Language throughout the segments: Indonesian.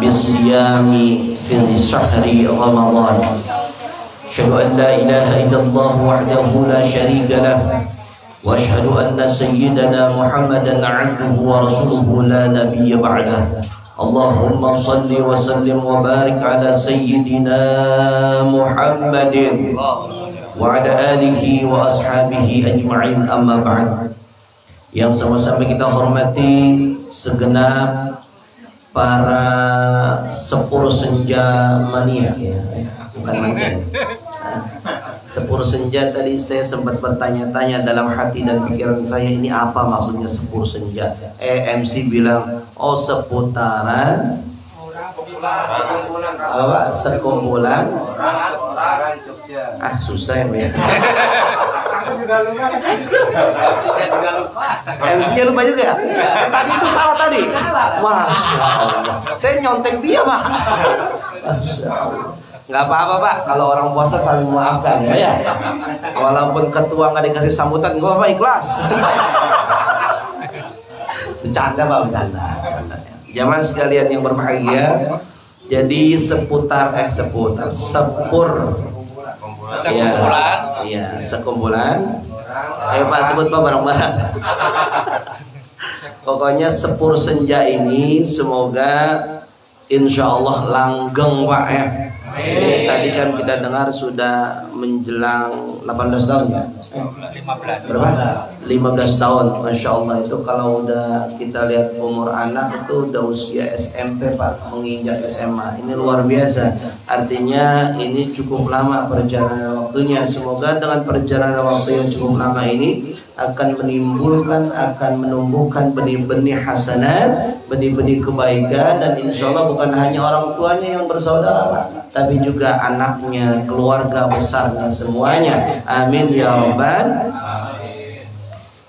bisiyami fil syahri Ramadan. Asyhadu an la ilaha illallah wahdahu la syarika lah wa asyhadu anna sayyidana Muhammadan 'abduhu wa rasuluhu la nabiyya ba'dah. Allahumma salli wa sallim wa barik ala sayyidina Muhammadin wa ala alihi wa ashabihi ajma'in, amma ba'd. Yang sama-sama kita hormati segenap para sepur senja mania, bukan mania. Sepur senja, tadi saya sempat bertanya-tanya dalam hati dan pikiran saya, ini apa maksudnya sepur senja? MC bilang, oh seputaran apa? Sekumpulan susah ya. MC-nya lupa juga. Tadi itu salah tadi. Masya Allah. Saya nyontek dia, Pak. Masya Allah. Nggak apa-apa, Pak, kalau orang puasa saling memaafkan ya. Walaupun ketua nggak dikasih sambutan, nggak apa-apa, ikhlas. Bercanda, Pak, bercanda. Jamaah sekalian yang berbahagia, jadi sepur ya, sekumpulan. Ayo Pak, sebut Pak bareng-bareng. Pokoknya sepur senja ini semoga insya Allah langgeng, Pak ya. Ini tadi kan kita dengar sudah menjelang 18 tahun ya? 15. Berapa? 15 tahun, Masya Allah. Itu kalau udah kita lihat umur anak itu udah usia SMP, Pak, menginjak SMA. Ini luar biasa. Artinya ini cukup lama perjalanan waktunya. Semoga dengan perjalanan waktu yang cukup lama ini akan menimbulkan, akan menumbuhkan benih-benih hasanat, benih-benih kebaikan, dan insya Allah bukan hanya orang tuanya yang bersaudara, Pak, tapi juga anaknya, keluarga besarnya semuanya. Amin ya rabbal.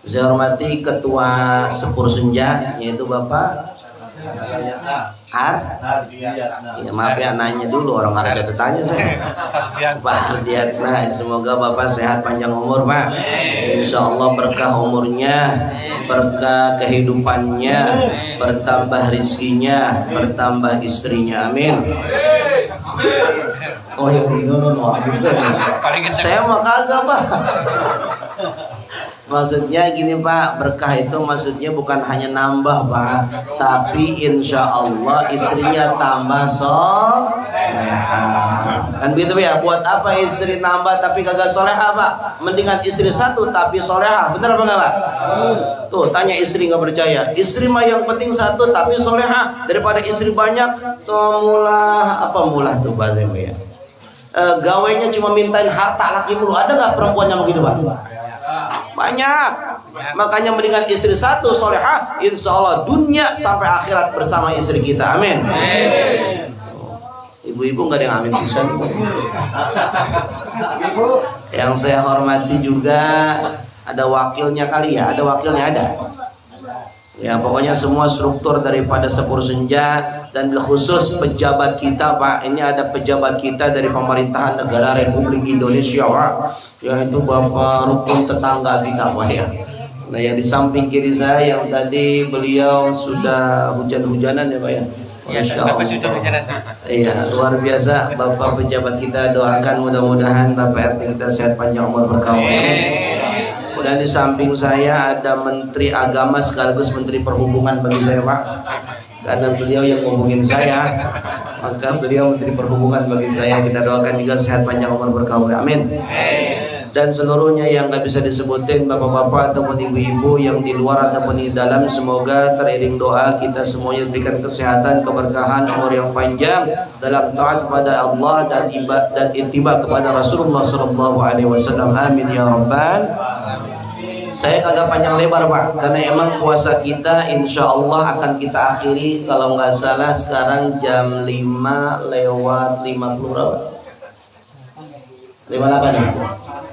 Saya hormati ketua sepur senja, yaitu Bapak ya, maaf ya, nanya dulu, orang ada tanya saya. Pak Ardiatna, semoga Bapak sehat panjang umur, Pak. Insya Allah berkah umurnya, berkah kehidupannya, bertambah rizkinya, bertambah istrinya, amin. Oh ya, saya mah kagak, Pak. Maksudnya gini, Pak, berkah itu maksudnya bukan hanya nambah, Pak, tapi insya Allah istrinya tambah soleha. Kan begitu ya, buat apa istri nambah tapi kagak soleha, Pak? Mendingan istri satu tapi soleha, bener apa enggak, Pak? Tuh, tanya istri nggak percaya. Istri mah yang penting satu tapi soleha, daripada istri banyak. Tuh mulah tuh bahasa ya. Gawainya cuma mintain harta laki mulu. Ada nggak perempuan yang begitu, Pak? Banyak. Makanya mendingan istri satu soleha, insya Allah dunia sampai akhirat bersama istri kita, amin. Ibu-ibu nggak ada yang amin sisa. Yang saya hormati juga ada wakilnya kali ya, ada wakilnya ada. Ya, pokoknya semua struktur daripada sepur senja dan khusus pejabat kita, Pak. Ini ada pejabat kita dari pemerintahan negara Republik Indonesia, Pak, yaitu Bapak Rukun tetangga kita, Pak ya. Nah, yang di samping kiri saya yang tadi beliau sudah hujan-hujanan ya, Pak ya. Masya Allah. Iya, luar biasa Bapak pejabat kita, doakan mudah-mudahan Bapak RT kita sehat panjang umur berkah. Dan di samping saya ada Menteri Agama sekaligus Menteri Perhubungan bagi saya, Pak. Karena beliau yang ngomongin saya, maka beliau Menteri Perhubungan bagi saya. Kita doakan juga sehat panjang umur berkah. Amin. Dan seluruhnya yang nggak bisa disebutin, bapak-bapak ataupun ibu-ibu yang di luar ataupun di dalam, semoga teriring doa kita semuanya diberikan kesehatan, keberkahan, umur yang panjang dalam taat kepada Allah dan ittiba kepada Rasulullah SAW. Amin ya rabbal. Saya kagak panjang lebar, Pak, karena emang puasa kita insya Allah akan kita akhiri kalau nggak salah sekarang jam 5:50. 58 ya?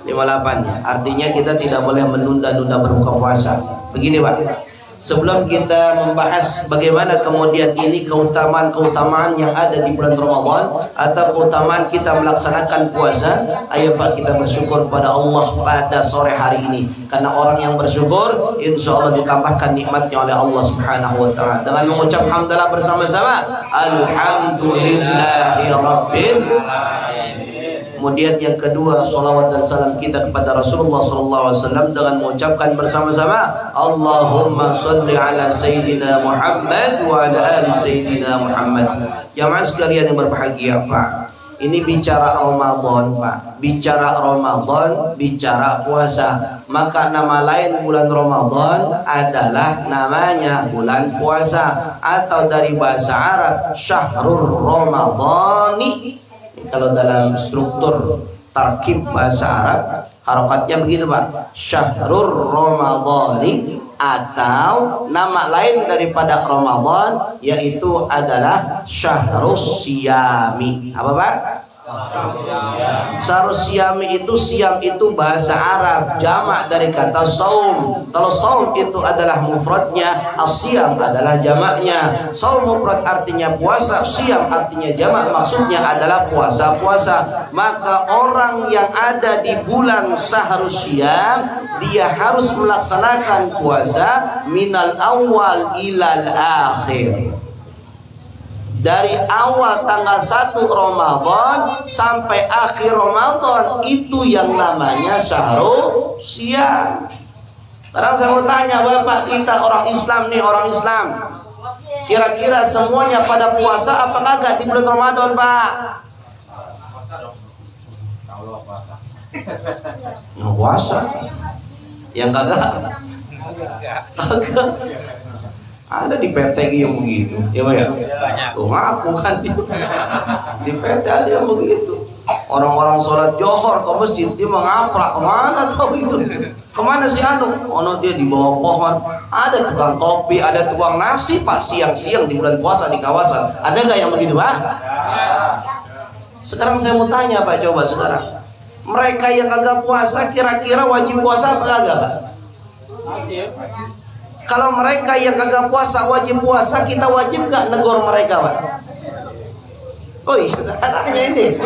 58 ya. Artinya kita tidak boleh menunda-nunda berbuka puasa. Begini, Pak, Sebelum kita membahas bagaimana kemudian ini keutamaan-keutamaan yang ada di bulan Ramadan atau keutamaan kita melaksanakan puasa, ayo Pak kita bersyukur pada Allah pada sore hari ini. Karena orang yang bersyukur insya Allah ditambahkan nikmatnya oleh Allah Subhanahu wa taala. Dengan mengucap hamdalah bersama-sama, alhamdulillahi rabbil alamin. Kemudian yang kedua, salawat dan salam kita kepada Rasulullah SAW dengan mengucapkan bersama-sama, Allahumma salli ala Sayyidina Muhammad wa ala ali Sayyidina Muhammad. Jamaah sekalian yang berbahagia Pak, ini bicara Ramadan Pak, bicara Ramadan, bicara puasa. Maka nama lain bulan Ramadan adalah namanya bulan puasa, atau dari bahasa Arab Syahrul Ramadhani. Kalau dalam struktur tarkib bahasa Arab harokatnya begitu Pak, Syahrul Ramadhani, atau nama lain daripada Ramadan yaitu adalah Syahrus Siyami. Apa Pak? Syahrus Siyami itu, siam itu bahasa Arab, jamak dari kata saum. Kalau saum itu adalah mufradnya, as-siyam adalah jamaknya. Saum mufrad artinya puasa, siyam artinya jamak, maksudnya adalah puasa-puasa. Maka orang yang ada di bulan Syahrus Siyam, dia harus melaksanakan puasa minal awal ilal akhir. Dari awal tanggal 1 Ramadan sampai akhir Ramadan, itu yang namanya Syahrul Siyam. Sekarang saya mau tanya Bapak, kita orang Islam nih, orang Islam, kira-kira semuanya pada puasa apa kagak di bulan Ramadan Pak? Yang puasa, yang kagak? Kagak. Ada di PT yang begitu, ya Pak ya? Tuh ngaku kan di PT ada yang begitu. Orang-orang sholat johor ke masjid, dia mengaprak, kemana tahu itu? Kemana si anu? Oh dia di bawah pohon. Ada tukang kopi, ada tukang nasi Pak, siang-siang di bulan puasa di kawasan. Ada nggak yang begitu Pak? Sekarang saya mau tanya Pak, coba sekarang, mereka yang kagak puasa kira-kira wajib puasa apa kagak Pak? Kalau mereka yang kagak puasa wajib puasa, kita wajib gak negor mereka Pak? Oh iya, tanya ini.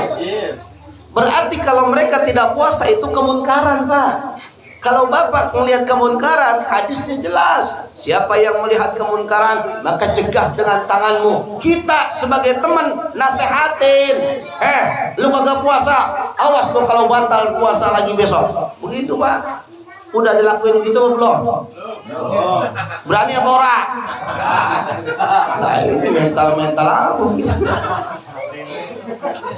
Berarti kalau mereka tidak puasa itu kemunkaran Pak. Kalau Bapak melihat kemunkaran, hadisnya jelas. Siapa yang melihat kemunkaran, maka cegah dengan tanganmu. Kita sebagai teman nasehatin. Lu kagak puasa, awas tuh kalau batal puasa lagi besok. Begitu Pak. Udah dilakuin gitu belum? Berani apa ora? Nah ini mental-mental apa gitu.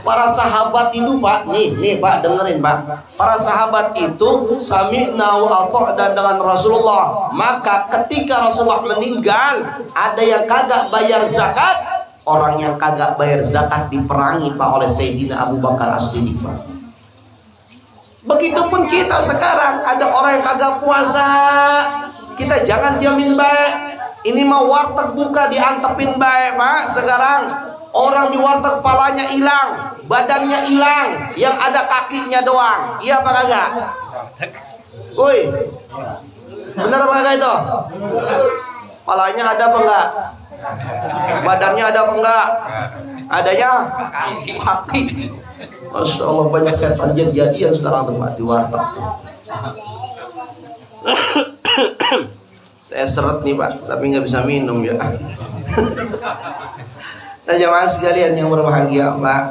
Para sahabat itu Pak, nih Pak dengerin Pak. Para sahabat itu sami'na wa ata'na dengan Rasulullah. Maka ketika Rasulullah meninggal, ada yang kagak bayar zakat. Orang yang kagak bayar zakat diperangi Pak oleh Sayyidina Abu Bakar As-Siddiq Pak. Begitupun kita sekarang, ada orang yang kagak puasa, kita jangan diamin baik. Ini mau warteg buka diantepin baik Pak. Sekarang orang di warteg kepalanya hilang, badannya hilang, yang ada kakinya doang. Iya apa kagak? Woi, bener apa kagak itu? Kepalanya ada apa enggak? Badannya ada apa enggak? Adanya kaki. Masya Allah, banyak setan jadian sekarang tuh Pak di warteg. Saya seret nih Pak, tapi nggak bisa minum ya. Nah jamaah sekalian yang berbahagia Pak,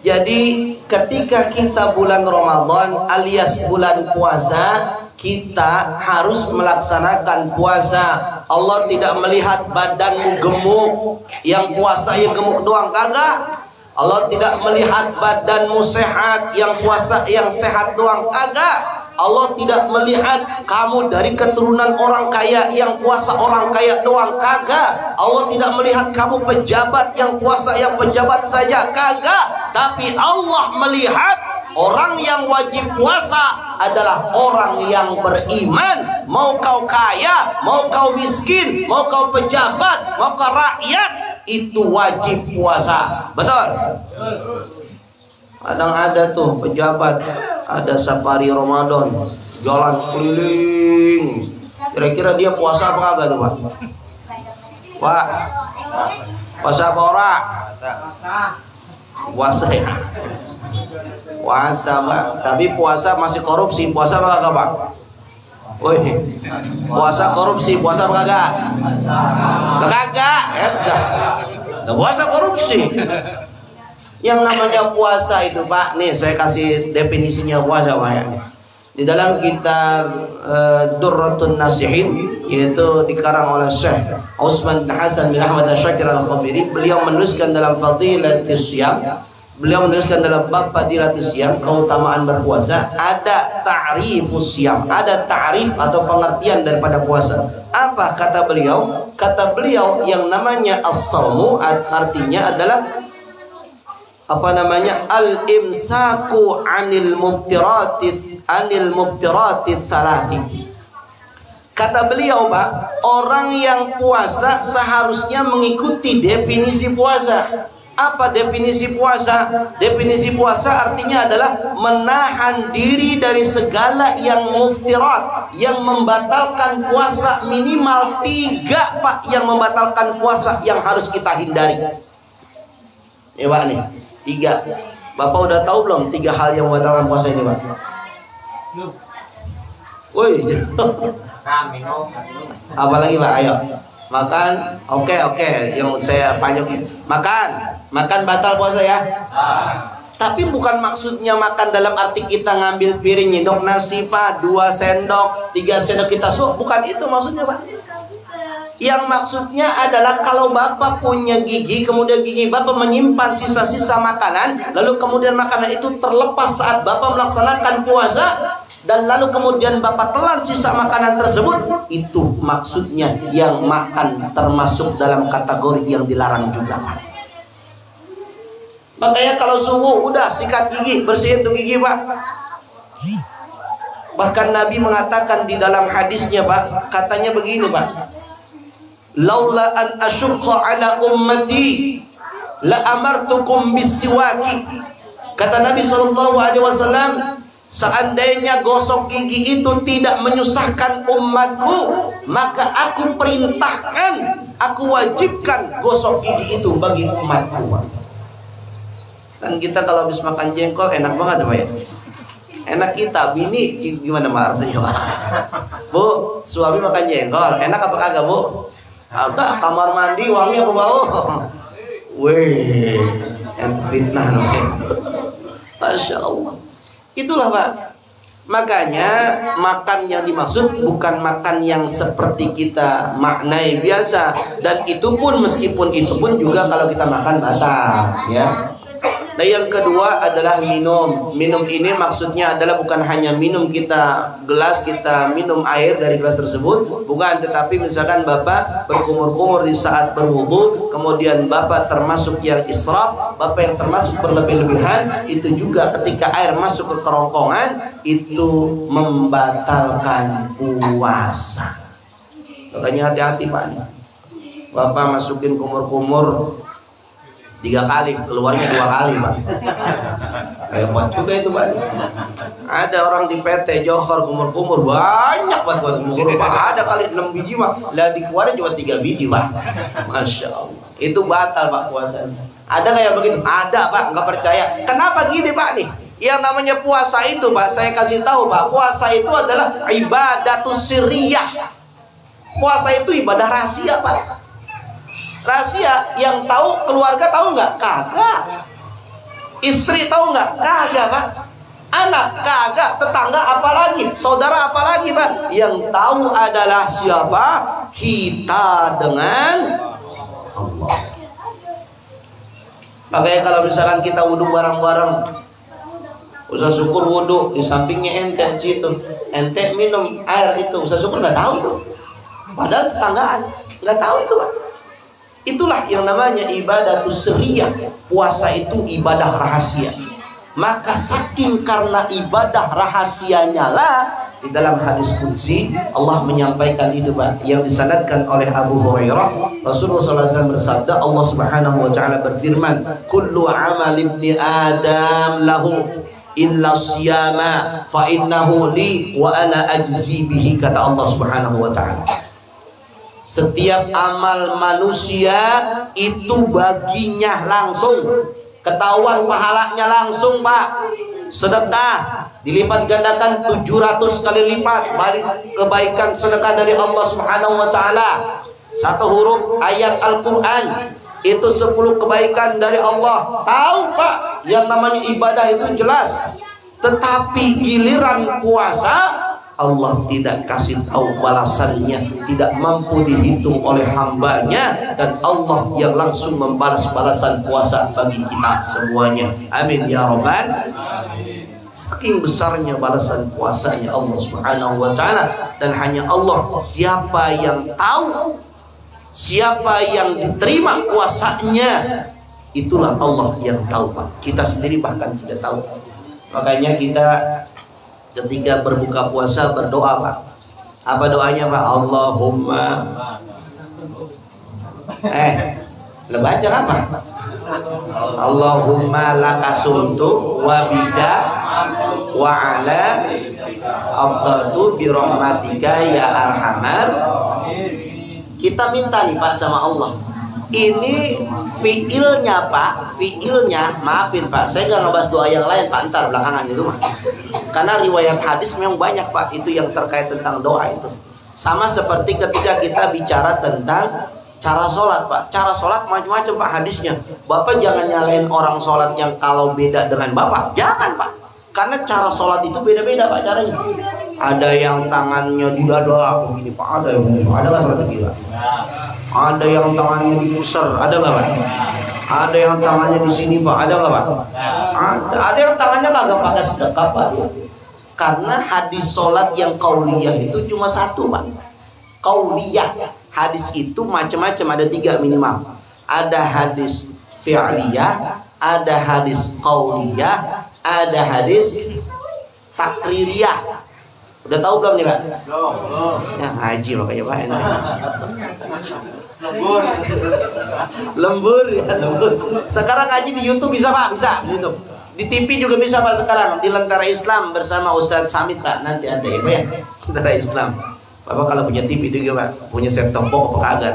jadi ketika kita bulan Ramadan alias bulan puasa, kita harus melaksanakan puasa. Allah tidak melihat badanmu gemuk, yang puasa yang gemuk doang, kagak. Allah tidak melihat badanmu sehat, yang puasa yang sehat doang, kagak. Allah tidak melihat kamu dari keturunan orang kaya, yang puasa orang kaya doang, kagak. Allah tidak melihat kamu pejabat, yang puasa yang pejabat saja, kagak. Tapi Allah melihat orang yang wajib puasa adalah orang yang beriman. Mau kau kaya, mau kau miskin, mau kau pejabat, mau kau rakyat, itu wajib puasa. Betul? Kadang ada tuh pejabat, ada safari Ramadan, jalan keliling, Kira-kira dia puasa apa kagak tuh Pak? Pak, puasa apa ora? Puasa ya. Puasa Pak. Tapi puasa masih korupsi. Puasa apa kagak Pak? Woi, puasa korupsi. Puasa apa kagak? Kagak. Puasa korupsi. Yang namanya puasa itu Pak, nih saya kasih definisinya puasa Pak ya. Di dalam kitab Durratun Nasihin, yaitu dikarang oleh Syekh Utsman bin Hasan bin Ahmad Asy-Syakir Al-Khabiri, beliau menuliskan dalam Fadilatus Syiyam, beliau menuliskan dalam bab Fadilatus Syiyam, keutamaan berpuasa, ada ta'rifus syiyam, ada ta'rif atau pengertian daripada puasa. Apa kata beliau? Kata beliau yang namanya as-shaumu artinya adalah apa namanya, al-imsaku anil mubtiratis salati. Kata beliau Pak, orang yang puasa seharusnya mengikuti definisi puasa. Apa definisi puasa? Definisi puasa artinya adalah menahan diri dari segala yang muftirat, yang membatalkan puasa. Minimal 3 Pak yang membatalkan puasa yang harus kita hindari. Ya Pak nih, 3. Bapak udah tahu belum 3 hal yang membatalkan puasa ini Pak? Woi, apalagi Pak? Ayo, makan. Oke, yang saya panjangin. Makan batal puasa ya. Tapi bukan maksudnya makan dalam arti kita ngambil piring nyendok nasi Pak, 2 sendok, 3 sendok kita sup. Bukan itu maksudnya Pak. Yang maksudnya adalah kalau Bapak punya gigi, kemudian gigi Bapak menyimpan sisa-sisa makanan, lalu kemudian makanan itu terlepas saat Bapak melaksanakan puasa, dan lalu kemudian Bapak telan sisa makanan tersebut, itu maksudnya yang makan termasuk dalam kategori yang dilarang juga. Makanya kalau subuh udah sikat gigi, bersihin tuh gigi Pak. Bahkan Nabi mengatakan di dalam hadisnya Pak, katanya begini Pak, laula an asyqa ala ummati la amartukum bisiwaki. Kata Nabi SAW, seandainya gosok gigi itu tidak menyusahkan umatku, maka aku perintahkan, aku wajibkan gosok gigi itu bagi umatku. Kan kita kalau habis makan jengkol enak banget Pak ya. Enak kita, bini gimana Pak rasanya Pak? Bu, suami makan jengkol, enak apa kagak Bu? Apa kamar mandi wangi apa bau? Weh, fitnah namanya. Masya Allah. Itulah Pak. Makanya makan yang dimaksud bukan makan yang seperti kita maknai biasa. Dan itu pun meskipun itu pun juga kalau kita makan batal, ya. Nah yang kedua adalah minum. Minum ini maksudnya adalah bukan hanya minum kita gelas, kita minum air dari gelas tersebut, bukan, tetapi misalkan Bapak berkumur-kumur di saat berwudu, kemudian Bapak termasuk yang israf, Bapak yang termasuk berlebih-lebihan, itu juga ketika air masuk ke kerongkongan, itu membatalkan puasa. Makanya hati-hati Pak. Bapak masukin kumur-kumur 3 kali, keluarnya 2 kali Pak. Hebat juga itu Pak. Ada orang di PT Johor kumur-kumur banyak banget kumur Pak. Ada kali 6 biji Pak. Lah dikeluarin cuma 3 biji Pak. Masya Allah. Itu batal Pak puasanya. Ada nggak yang begitu? Ada Pak, nggak percaya. Kenapa gini Pak nih? Yang namanya puasa itu Pak, saya kasih tahu Pak, puasa itu adalah ibadatus sirriyah. Puasa itu ibadah rahasia Pak. Rahasia, yang tahu keluarga tahu nggak? Kagak. Istri tahu nggak? Kagak Pak. Anak kagak, tetangga apalagi, saudara apalagi Pak. Yang tahu adalah siapa? Kita dengan Allah. Makanya kalau misalkan kita wudhu bareng-bareng, Ustaz Syukur wudhu di sampingnya ente situ, ente minum air itu, Ustaz Syukur nggak tahu tuh. Padahal tetanggaan nggak tahu itu Pak. Itulah yang namanya ibadatus sirriyah. Puasa itu ibadah rahasia. Maka saking karena ibadah rahasianya lah, di dalam hadis qudsi Allah menyampaikan itu Pak, yang disanadkan oleh Abu Hurairah. Rasulullah SAW bersabda, Allah Subhanahu wa taala berfirman, kullu amal ibni Adam lahu illa siyama fa innahu li wa ana ajzi bihi, kata Allah Subhanahu wa taala. Setiap amal manusia itu baginya langsung, ketahuan pahalanya langsung, Pak. Sedekah dilipat gandakan 700 kali lipat balik kebaikan sedekah dari Allah Subhanahu wa taala. Satu huruf ayat Al-Qur'an itu 10 kebaikan dari Allah. Tahu, Pak, yang namanya ibadah itu jelas. Tetapi giliran puasa, Allah tidak kasih tahu balasannya, tidak mampu dihitung oleh hambanya, dan Allah yang langsung membalas balasan puasa bagi kita semuanya. Amin ya Rabbal. Saking besarnya balasan puasanya Allah Subhanahu wa taala, dan hanya Allah siapa yang tahu, siapa yang diterima puasanya, itulah Allah yang tahu, Pak. Kita sendiri bahkan tidak tahu. Makanya kita ketika berbuka puasa berdoa, Pak. Apa doanya, Pak? Allahumma lo baca apa? Allahumma lakasumtu wa bika wa ala afdaltu bi rahmatika ya arhamar. Kita minta nih, Pak, sama Allah. Ini fiilnya, Pak, fiilnya, maafin, Pak, saya nggak ngebahas doa yang lain, Pak, ntar belakangan itu, Pak. Karena riwayat hadis memang banyak, Pak, itu yang terkait tentang doa itu. Sama seperti ketika kita bicara tentang cara sholat, Pak. Cara sholat macam-macam, Pak, hadisnya. Bapak jangan nyalain orang sholat yang kalau beda dengan Bapak. Jangan, Pak. Karena cara sholat itu beda-beda, Pak, caranya. Ada yang tangannya di dada begini, Pak. Ada yang begini. Ada nggak sholat gila? Ada yang tangannya di pusar. Ada nggak, Pak? Ada yang tangannya di sini, Pak. Ada nggak, Pak? Ada yang tangannya kagak pakai sedekah, Pak. Karena hadis sholat yang qauliyah itu cuma satu, Pak. Qauliyah. Hadis itu macam-macam, ada 3 minimal. Ada hadis fi'liyah, ada hadis qauliyah, ada hadis takririyah. Udah tahu belum nih, Pak? Belum. Ya ngaji makanya, Pak. Lembur ya, lembur. Sekarang ngaji di YouTube bisa, Pak, bisa di YouTube. Di TV juga bisa, Pak, sekarang di Lentera Islam bersama Ustadz Samit, Pak. Nanti ada ya, Pak, ya. Lentera Islam. Bapak kalau punya TV juga, Pak, punya set top box apa kagak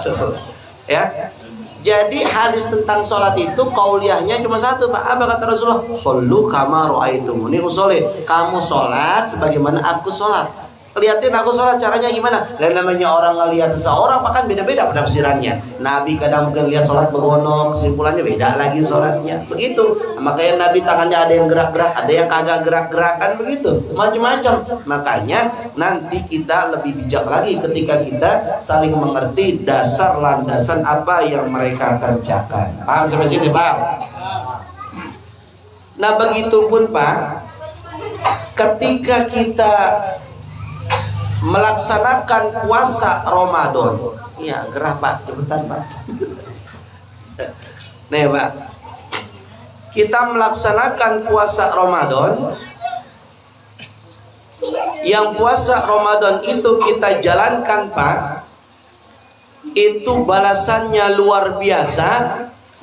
tuh. Ya. Jadi hadis tentang sholat itu qauliyahnya cuma satu, Pak. Apa kata Rasulullah? Shollu kama ra'aitumuni usolli. Kamu sholat sebagaimana aku sholat. Lihatin aku sholat caranya gimana. Dan namanya orang ngelihat seseorang, Pak, kan beda-beda penafsirannya. Nabi kadang mungkin lihat sholat begono, kesimpulannya beda lagi sholatnya. Begitu. Makanya Nabi tangannya ada yang gerak-gerak, ada yang kagak gerak-gerak, kan begitu. Macam-macam. Makanya nanti kita lebih bijak lagi ketika kita saling mengerti dasar landasan apa yang mereka kerjakan. Paham sampai sini, Pak? Nah, begitupun, Pak, ketika kita melaksanakan puasa Ramadan. Iya, gerah, Pak, cepetan, Pak. Nih, Pak, kita melaksanakan puasa Ramadan. Yang puasa Ramadan itu kita jalankan, Pak, itu balasannya luar biasa,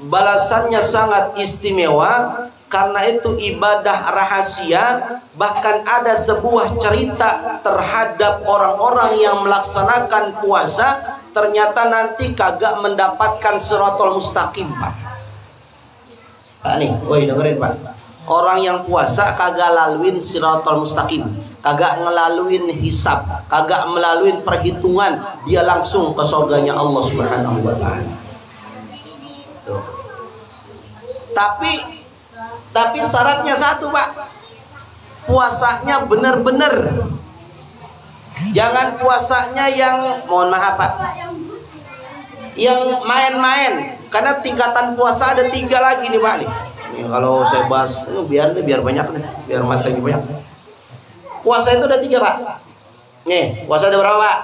balasannya sangat istimewa. Karena itu ibadah rahasia. Bahkan ada sebuah cerita terhadap orang-orang yang melaksanakan puasa, ternyata nanti kagak mendapatkan Shirathul Mustaqim, Pak. Pak nih, woi dengerin, Pak. Orang yang puasa kagak laluin Shirathul Mustaqim, kagak ngelaluin hisab, kagak melalui perhitungan, dia langsung ke surganya Allah Subhanahu wa taala. Tapi syaratnya satu, Pak. Puasanya bener-bener. Jangan puasanya yang, mohon maaf, Pak, yang main-main. Karena tingkatan puasa ada 3 lagi nih, Pak. Nih, kalau saya bahas, biar banyak nih, biar materi banyak. Puasa itu ada 3, Pak. Nih, puasa ada berapa, Pak?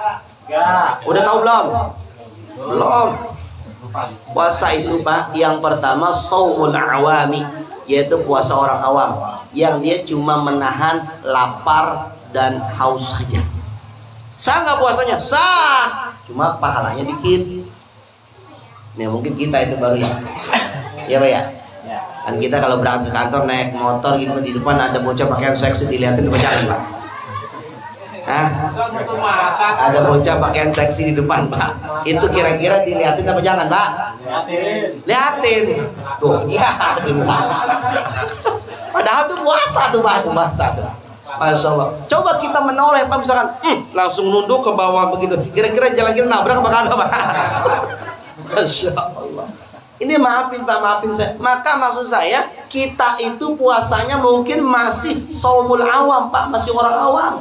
Udah tahu belum? Belum. Puasa itu, Pak, yang pertama shaumul awami, yaitu puasa orang awam, yang dia cuma menahan lapar dan haus saja. Sah nggak puasanya? Sah, cuma pahalanya dikit. Nih mungkin kita itu baru ya, ya, Pak, ya. Kan kita kalau berangkat ke kantor naik motor gitu di depan ada bocah pakaian seksi dilihatin depan jalan Pak. Hah? Ada bocah pakaian seksi di depan Pak. Itu kira-kira dilihatin apa jangan Pak? Lihatin. Tuh, ya. Padahal tuh puasa tuh Pak, puasa tuh. Masya Allah. Coba kita menoleh Pak misalkan, langsung nunduk ke bawah begitu. Kira-kira jalan-jalan nabrak apa kagak Pak? Masya Allah. Ini maafin Pak, maafin saya. Maka maksud saya, kita itu puasanya mungkin masih saumul awam Pak, masih orang awam.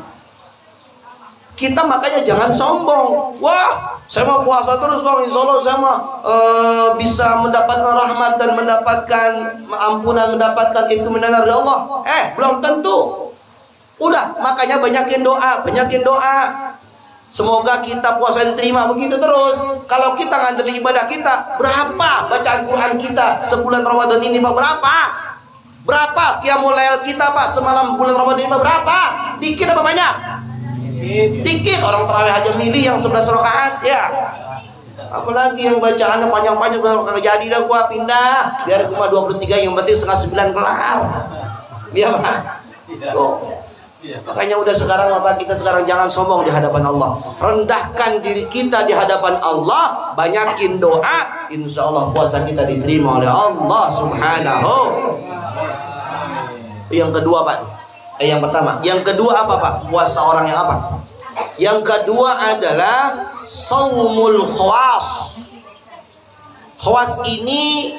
Kita makanya jangan sombong. Wah, saya mau puasa terus dong, insya Allah saya mau bisa mendapatkan rahmat dan mendapatkan ampunan, mendapatkan itu dari Allah. Belum tentu. Udah, makanya banyakin doa, banyakin doa. Semoga kita puasa diterima begitu terus. Kalau kita ngandelin ibadah kita, berapa bacaan Quran kita sebulan Ramadan ini Pak? Berapa? Berapa qiyamul lail kita Pak semalam bulan Ramadan ini Pak? Berapa? Dikit apa banyak? Dikit. Orang tarawih aja milih yang 11 rakaat ya. Apalagi yang bacaannya panjang-panjang kagak jadi dah gua pindah. Biar cuma 23 yang penting setengah 9 kelar. Iya Pak. Tuh. Makanya udah sekarang Bapak kita sekarang jangan sombong di hadapan Allah. Rendahkan diri kita di hadapan Allah, banyakin doa, insya Allah puasa kita diterima oleh Allah Subhanahu. Yang kedua Pak, yang pertama, yang kedua apa Pak? Puasa orang yang apa? Yang kedua adalah saumul khawas. Khawas ini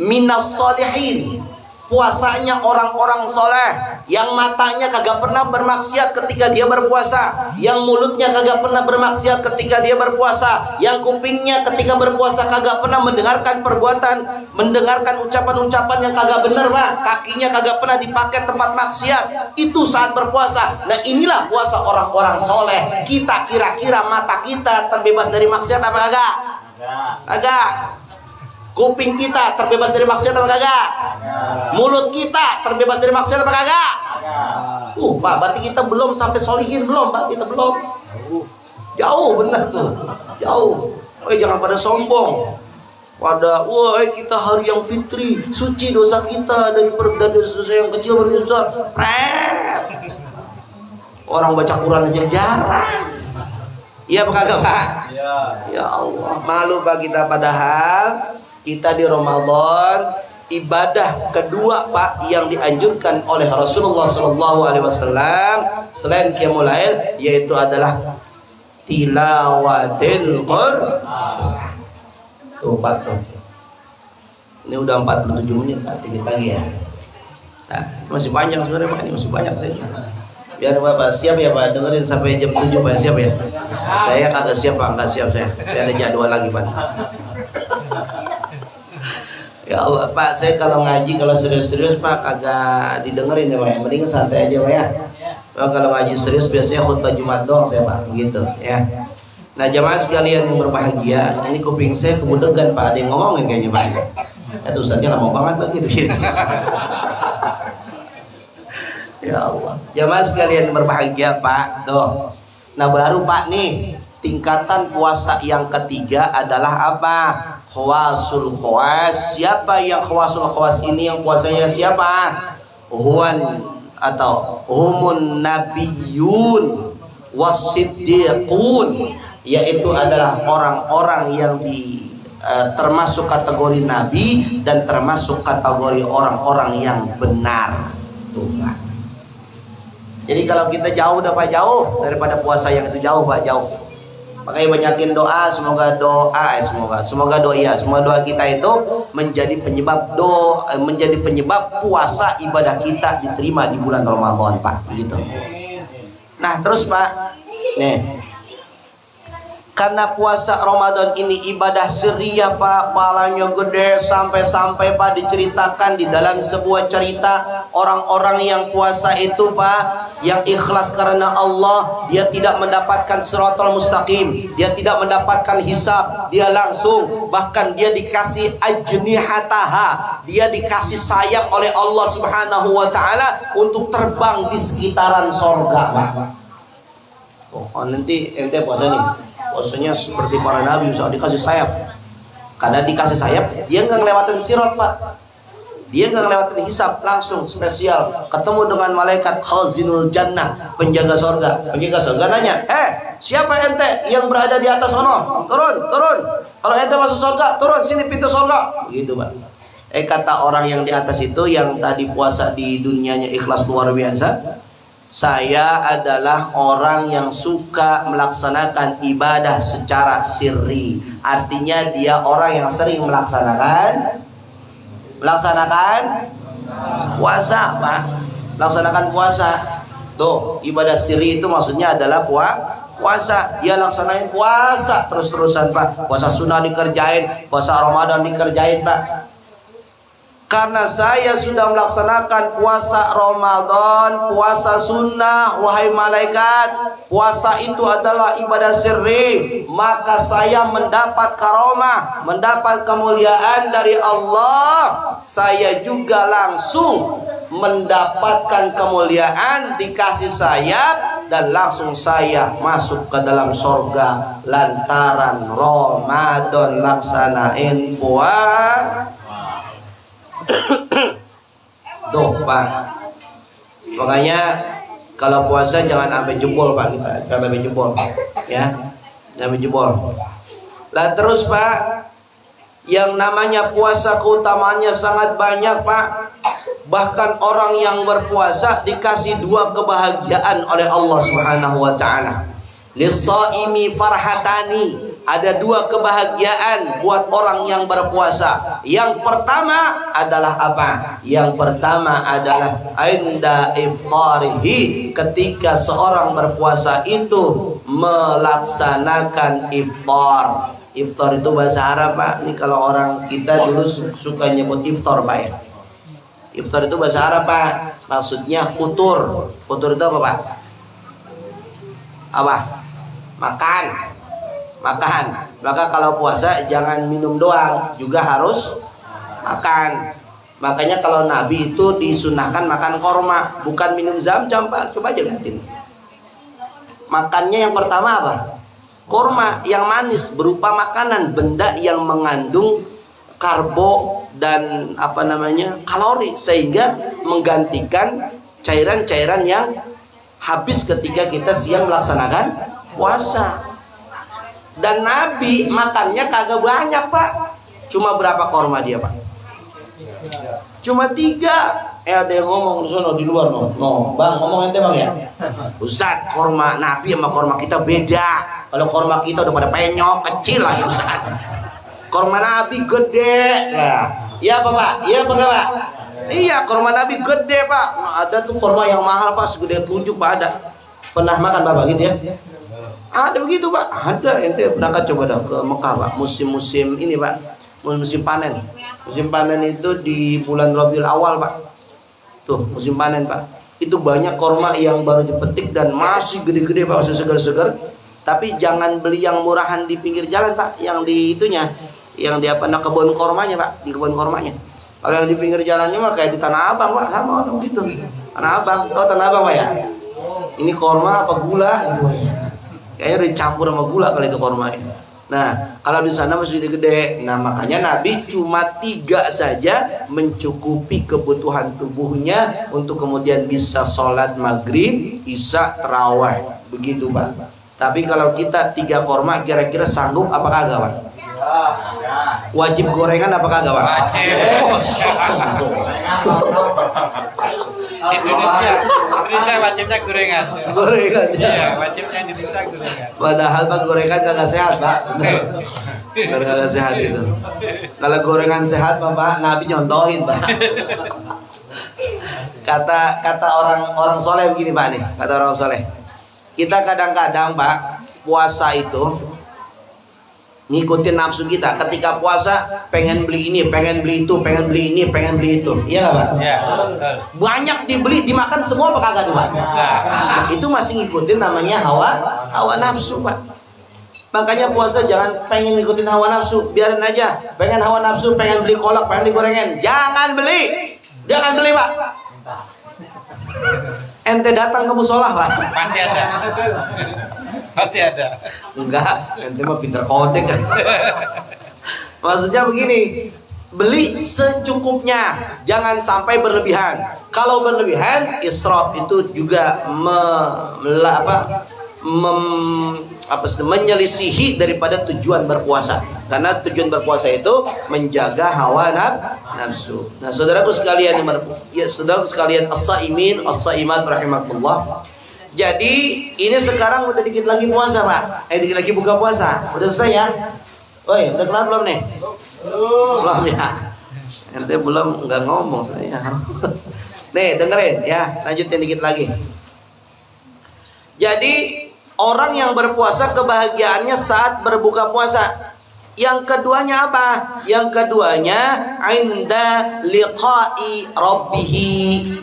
minas sholihin. Puasanya orang-orang soleh yang matanya kagak pernah bermaksiat ketika dia berpuasa, yang mulutnya kagak pernah bermaksiat ketika dia berpuasa, yang kupingnya ketika berpuasa kagak pernah mendengarkan mendengarkan ucapan-ucapan yang kagak benar Pak, kakinya kagak pernah dipakai tempat maksiat, itu saat berpuasa. Nah inilah puasa orang-orang soleh. Kita kira-kira mata kita terbebas dari maksiat apa kagak? Kagak. Kuping kita terbebas dari maksiat apa kagak? Mulut kita terbebas dari maksiat apa kagak? Pak, berarti kita belum sampai solihin, belum Pak, kita belum. Jauh benar tuh, jauh. Jangan pada sombong. Kita hari yang fitri, suci dosa kita dari dosa yang kecil berbesar. Orang baca Quran aja jarang. Iya apa kagak Pak? Ya Allah, malu bagi kita padahal kita di Ramadan ibadah kedua Pak yang dianjurkan oleh Rasulullah SAW selain qiyamul lail yaitu adalah tilawatil Quran. Tuh Pak tuh. Ini udah 47 menit Pak, dikit lagi ya. Nah, masih panjang sebenarnya Pak, ini masih banyak saya. Biar Bapak siap ya Pak, dengerin sampai jam 7 Pak, siap ya. Saya kagak siap Pak, enggak siap saya. Saya ada jadwal lagi Pak. Ya Allah Pak, saya kalau ngaji kalau serius-serius Pak agak didengerin ya Pak. Mending santai aja Pak ya. Kalau ngaji serius biasanya khutbah Jumat doang saya Pak, gitu ya. Nah jamaah sekalian yang berbahagia, ini kuping saya kebudegan Pak, ada yang ngomongin kayaknya Pak. Itu Ustaznya lama banget lah gitu. Ya Allah, jamaah sekalian berbahagia Pak, tuh. Nah baru Pak nih, tingkatan puasa yang ketiga adalah apa? Khawasul khawas. Siapa yang khawasul khawas ini? Yang puasanya siapa? Huwan atau humun nabiyun wasiddiqun, yaitu adalah orang-orang yang termasuk kategori nabi dan termasuk kategori orang-orang yang benar. Tuh Pak. Jadi kalau kita jauh dapat jauh daripada puasa yang itu jauh Pak, jauh. Makanya banyakin doa, semoga doa kita itu menjadi penyebab puasa ibadah kita diterima di bulan Ramadan Pak, begitu. Nah terus Pak, nih, karena puasa Ramadan ini ibadah syariah Pak, pahalanya gede sampai-sampai Pak diceritakan di dalam sebuah cerita orang-orang yang puasa itu Pak, yang ikhlas karena Allah, dia tidak mendapatkan siratal mustaqim, dia tidak mendapatkan hisab, dia langsung bahkan dia dikasih ajnihataha, dia dikasih sayap oleh Allah Subhanahu wa taala untuk terbang di sekitaran surga Pak. Oh, nanti ente puasa nih. Puasanya seperti para nabi, misalnya dikasih sayap. Karena dikasih sayap, dia nggak ngelewatin sirat Pak. Dia nggak ngelewatin hisab, langsung spesial ketemu dengan malaikat khazinul jannah, penjaga surga. Penjaga surga nanya, siapa ente yang berada di atas sono? Turun. Kalau ente masuk surga, turun sini pintu surga. Begitu Pak. Kata orang yang di atas itu yang tadi puasa di dunianya ikhlas luar biasa, saya adalah orang yang suka melaksanakan ibadah secara sirri. Artinya dia orang yang sering melaksanakan puasa, Pak. Laksanakan puasa. Tuh, ibadah sirri itu maksudnya adalah puasa. Dia laksanain puasa terus-terusan, Pak. Puasa sunnah dikerjain, puasa Ramadan dikerjain, Pak. Karena saya sudah melaksanakan puasa Ramadan, puasa sunnah, wahai malaikat, puasa itu adalah ibadah sirri, maka saya mendapat karomah, mendapat kemuliaan dari Allah. Saya juga langsung mendapatkan kemuliaan, dikasih sayap, dan langsung saya masuk ke dalam surga lantaran Ramadan laksanain puasa. Tuh Pak, makanya kalau puasa jangan sampai jebol Pak, kita jangan sampai jebol ya, jangan jebol. Lah terus Pak, yang namanya puasa keutamaannya sangat banyak Pak. Bahkan orang yang berpuasa dikasih 2 kebahagiaan oleh Allah Subhanahu wa taala. Lis-shaimi farhatani, ada 2 kebahagiaan buat orang yang berpuasa. Yang pertama adalah apa? Yang pertama adalah inda iftarihi, ketika seorang berpuasa itu melaksanakan iftar. Iftar itu bahasa Arab Pak. Ini kalau orang kita dulu suka nyebut iftar Pak ya. Iftar itu bahasa Arab Pak. Maksudnya futur. Futur itu apa Pak? Apa? Makan. Maka kalau puasa jangan minum doang, juga harus makan. Makanya kalau Nabi itu disunahkan makan korma, bukan minum zam-zam Pak. Coba aja lihatin. Makannya yang pertama apa? Korma yang manis, berupa makanan, benda yang mengandung karbo dan kalori, sehingga menggantikan cairan-cairan yang habis ketika kita siang melaksanakan puasa. Dan Nabi makannya kagak banyak Pak. Cuma berapa korma dia Pak? Cuma 3. Ada yang ngomong di sana di luar no. Bang, ngomong ente Bang ya. Ustaz, korma Nabi sama korma kita beda. Kalau korma kita udah pada penyok, kecil lah ya Ustaz. Korma Nabi gede lah. Iya apa Pak? Iya apa enggak Pak? Iya, korma Nabi gede Pak. Ada tuh korma yang mahal Pak, segede 7 Pak ada. Pernah makan Bapak gitu ya? Ada begitu Pak? Ada. Ente berangkat coba dah ke Mekah Pak. Musim-musim ini Pak, musim panen. Musim panen itu di bulan Rabiul Awal Pak. Tuh musim panen Pak. Itu banyak korma yang baru dipetik dan masih gede-gede Pak, masih segar-segar. Tapi jangan beli yang murahan di pinggir jalan Pak, yang di itunya, yang di kebun kormanya Pak, di kebun kormanya. Kalau yang di pinggir jalannya mah kayak di Tanah Abang Pak, sama gitu. Tanah Abang, Tanah Abang Pak ya? Ini korma apa gula? Kayaknya dicampur sama gula kali itu kormanya. Nah, kalau di sana masih gede. Nah, makanya Nabi cuma 3 saja mencukupi kebutuhan tubuhnya untuk kemudian bisa sholat maghrib, isya, tarawih. Begitu Pak. Tapi kalau kita 3 korma kira-kira sanggup apa kagak Pak? Wajib gorengan apa kagak Pak? Wajib. Indonesia wajibnya gorengan. Gorengan. Iya, wajibnya Indonesia gorengan. Padahal Pak gorengan kagak sehat Pak. Kagak sehat itu. Kalau gorengan sehat Pak, Nabi nyontohin Pak. Kata orang soleh begini Pak nih, kata orang soleh. Kita kadang-kadang Pak puasa itu ngikutin nafsu kita. Ketika puasa pengen beli ini, pengen beli itu, pengen beli ini, pengen beli itu. Iya Pak? Iya, betul. Banyak dibeli, dimakan semua apa kagak tuh Pak? Nah, itu masih ngikutin namanya hawa nafsu Pak. Makanya puasa jangan pengen ngikutin hawa nafsu, biarin aja. Pengen hawa nafsu, pengen beli kolak, pengen beli gorengan, jangan beli. Jangan beli Pak. Ente datang ke musola Pak? Pasti ada. Pasti ada. Enggak, ente mah pinter kode kan. Maksudnya begini, beli secukupnya, jangan sampai berlebihan. Kalau berlebihan, israf itu juga menyelisihi daripada tujuan berpuasa. Karena tujuan berpuasa itu menjaga hawa nafsu. Nah, saudaraku sekalian, saudaraku sekalian as-saimin, as-saimat rahimakumullah. Jadi ini sekarang udah dikit lagi puasa, Pak. Dikit lagi buka puasa. Udah selesai ya? Woi, udah kelar belum nih? Belum ya. Ente belum nggak ngomong saya. Nih, dengerin ya, lanjutin dikit lagi. Jadi orang yang berpuasa kebahagiaannya saat berbuka puasa. Yang keduanya apa? Yang keduanya inda liqa'i rabbih.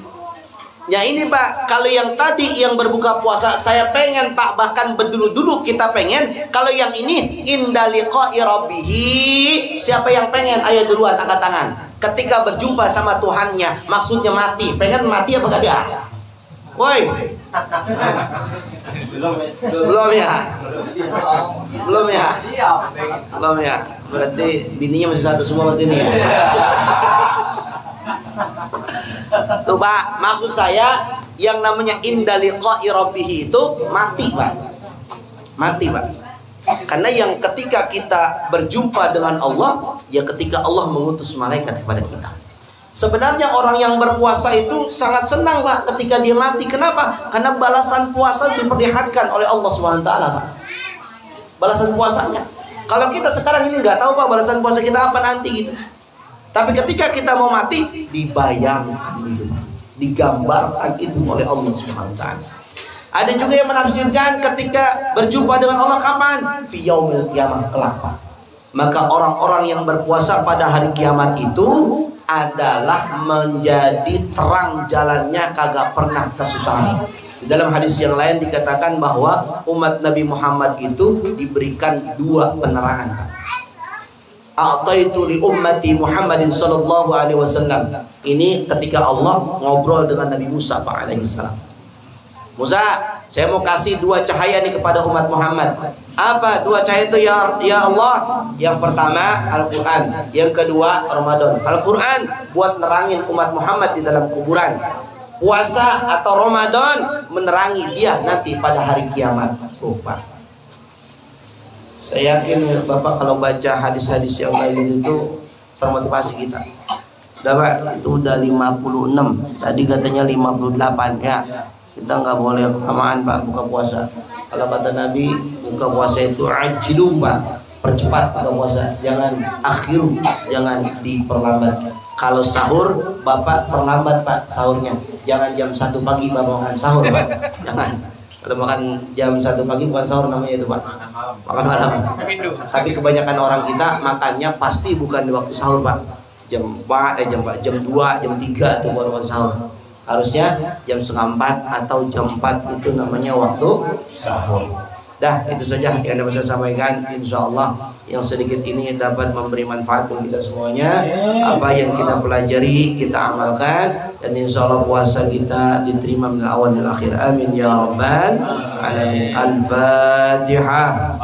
Ya ini Pak, kalau yang tadi yang berbuka puasa saya pengen Pak, bahkan berdulu-dulu kita pengen. Kalau yang ini inda liqa'i rabbih, siapa yang pengen? Ayo duluan angkat tangan. Ketika berjumpa sama Tuhannya, maksudnya mati. Pengen mati apa kagak? Woi. Belum ya? Belum ya? Belum ya? Berarti bininya masih satu semua berarti ini ya. Tuh Pak, maksud saya yang namanya inda liqa'i rabbih itu mati Pak. Mati Pak. Karena yang ketika kita berjumpa dengan Allah, ya ketika Allah mengutus malaikat kepada kita. Sebenarnya orang yang berpuasa itu sangat senang Pak ketika dia mati. Kenapa? Karena balasan puasa diperlihatkan oleh Allah SWT Pak. Balasan puasanya. Kalau kita sekarang ini nggak tahu Pak balasan puasa kita apa nanti gitu. Tapi ketika kita mau mati, dibayangkan itu, digambarkan itu oleh Allah SWT. Ada juga yang menafsirkan ketika berjumpa dengan Allah kapan? Fi yaumil qiyamah, kelak. Maka orang-orang yang berpuasa pada hari kiamat itu adalah menjadi terang jalannya, kagak pernah kesusahan. Dalam hadis yang lain dikatakan bahwa umat Nabi Muhammad itu diberikan 2 penerangan. A'taitu li ummati Muhammadin sallallahu alaihi wasallam. Ini ketika Allah ngobrol dengan Nabi Musa alaihi salam. Musa, saya mau kasih 2 cahaya nih kepada umat Muhammad. Apa 2 cahaya itu ya Allah? Yang pertama Al-Quran, yang kedua Ramadan. Al-Quran buat nerangin umat Muhammad di dalam kuburan. Puasa atau Ramadan menerangi dia nanti pada hari kiamat. Pak, saya yakin Bapak kalau baca hadis-hadis yang lain itu termotivasi kita. Udah Pak, itu udah 56. Tadi katanya 58 ya. Kita nggak boleh kelamaan Pak buka puasa. Kalau kata Nabi, buka puasa itu ajlu Pak, percepat buka puasa, jangan akhiru, jangan diperlambat. Kalau sahur, Bapak perlambat Pak sahurnya. Jangan jam 1 pagi Bapak makan sahur Pak. Jangan. Kalau makan jam 1 pagi bukan sahur namanya itu Pak. Makan malam. Tapi kebanyakan orang kita makannya pasti bukan di waktu sahur Pak. Jam 2, jam 3 itu baru makan sahur. Harusnya jam 3:30 atau jam 4 itu namanya waktu sahur. Dah, itu saja yang dapat saya sampaikan. Insyaallah yang sedikit ini dapat memberi manfaat untuk kita semuanya. Apa yang kita pelajari kita amalkan, dan insyaallah puasa kita diterima min awal ila akhir. Amin ya rabbal alamin. Al-Fatihah.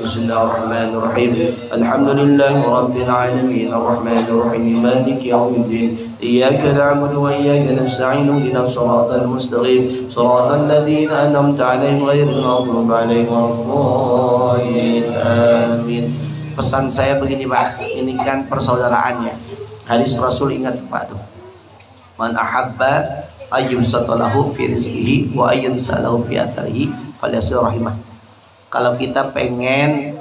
Bismillahirrahmanirrahim. Alhamdulillahi rabbil alamin. Arrahmanirrahim. Maliki yaumiddin. Iyyaka na'budu wa iyyaka nasta'in. Ihdinas siratal mustaqim. Siratal ladzina an'amta 'alaihim ghairil maghdubi 'alaihim waladdallin. Amin. Pesan saya begini Pak, ini kan persaudaraannya. Hadis Rasul, ingat Pak tuh. Man ahabba ayyubsatalahu fi rizqihi wa ayyunsalahu fi atharihi falyasil rahimah. Kalau kita pengen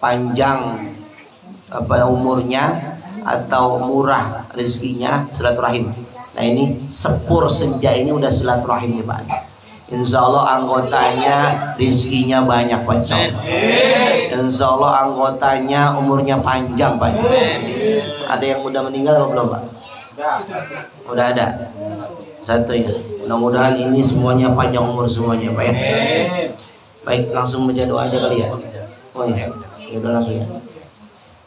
panjang umurnya atau murah rezekinya, silaturahim. Nah ini sepur senja ini udah silaturahim nih Pak. Insya Allah anggotanya rezekinya banyak Pak. Insya Allah anggotanya umurnya panjang Pak. Ada yang udah meninggal atau belum Pak? Udah ada. Satu ya. Mudah-mudahan ini semuanya panjang umur semuanya Pak ya. Baik, langsung baca doa aja kali ya. Oh ya, udah langsung ya.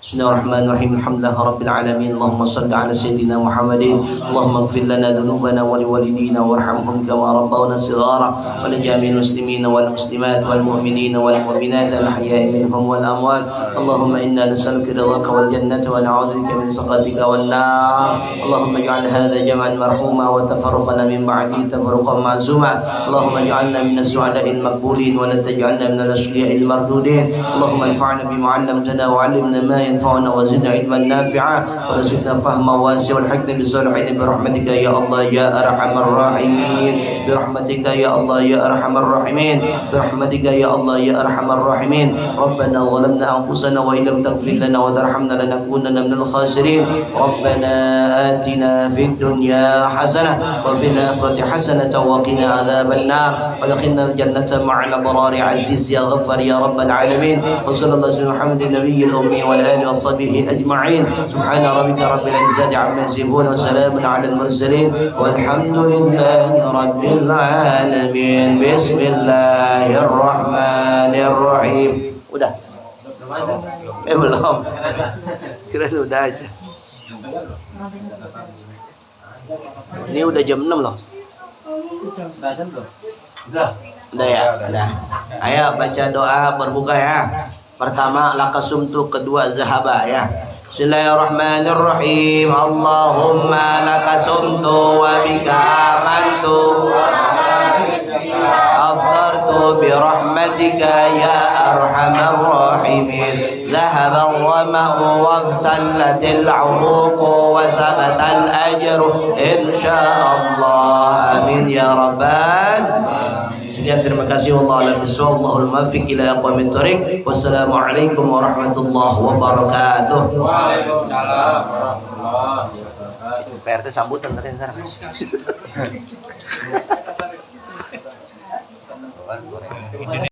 Bismillahirrahmanirrahim. Alhamdulillahirabbil alamin. Allahumma shalli ala sayyidina Muhammadin. Allahumma ighfir lana dhunubana wa liwalidina warhamhum kama rabbawna shighara. Wa li jami'il muslimina wal muslimat wal mu'minina wal mu'minat al ahya'i minhum wal amwat. Allahumma inna nas'aluka ridhaka wal jannata wa na'udzubika min sakhatika wan nar. Allahumma ij'al hadha jam'an marhuma wa tafarruqana min ba'di tafarruqan ma'zuma. Allahumma ij'alna min as-su'ada'il maqbulin wa la taj'alna min al-ashqiya'il mardudin. Allahumma anfa'na bima 'allamtana wa 'allimna ma ينفعنا وزدنا علما نافعا ورزقنا فهما واسعا والحقنا بالصالحين برحمتك يا الله يا ارحم الراحمين برحمتك يا الله يا ارحم الراحمين برحمتك يا الله يا ارحم الراحمين ربنا ظلمنا انفسنا وان لم تغفر لنا وترحمنا لنكونن من الخاسرين ربنا آتنا في الدنيا حسنه وفي الاخره حسنه وقنا عذاب النار وادخلنا الجنه مع الابرار عزيز يا غفار يا رب العالمين وصلى الله على محمد النبي الامي والآل وصحبه أجمعين سبحان ربك رب العزة عما يصفون وسلام على المرسلين والحمد لله رب العالمين بسم الله الرحمن الرحيم udah belum kira udah aja ini udah jam 6 loh udah ya udah ayo baca doa berbuka ya. Pertama lakasumtu, kedua zahaba ya. Bismillahirrahmanirrahim. Allahumma lakasumtu wa bika amantu aftartu bi rahmatika ya arhamar rahimin. Dhahaba al-dhama'u wa ibtallatil 'uruqu wa sabatal ajru insyaallah. Amin ya rabbal. Sekian, terima kasih. Wallahu a'lam bishawab. Wallahul muwaffiq ila aqwamit thoriq. Wassalamualaikum warahmatullahi wabarakatuh. Waalaikumsalam warahmatullahi wabarakatuh. PRT sambutan tadi sekarang.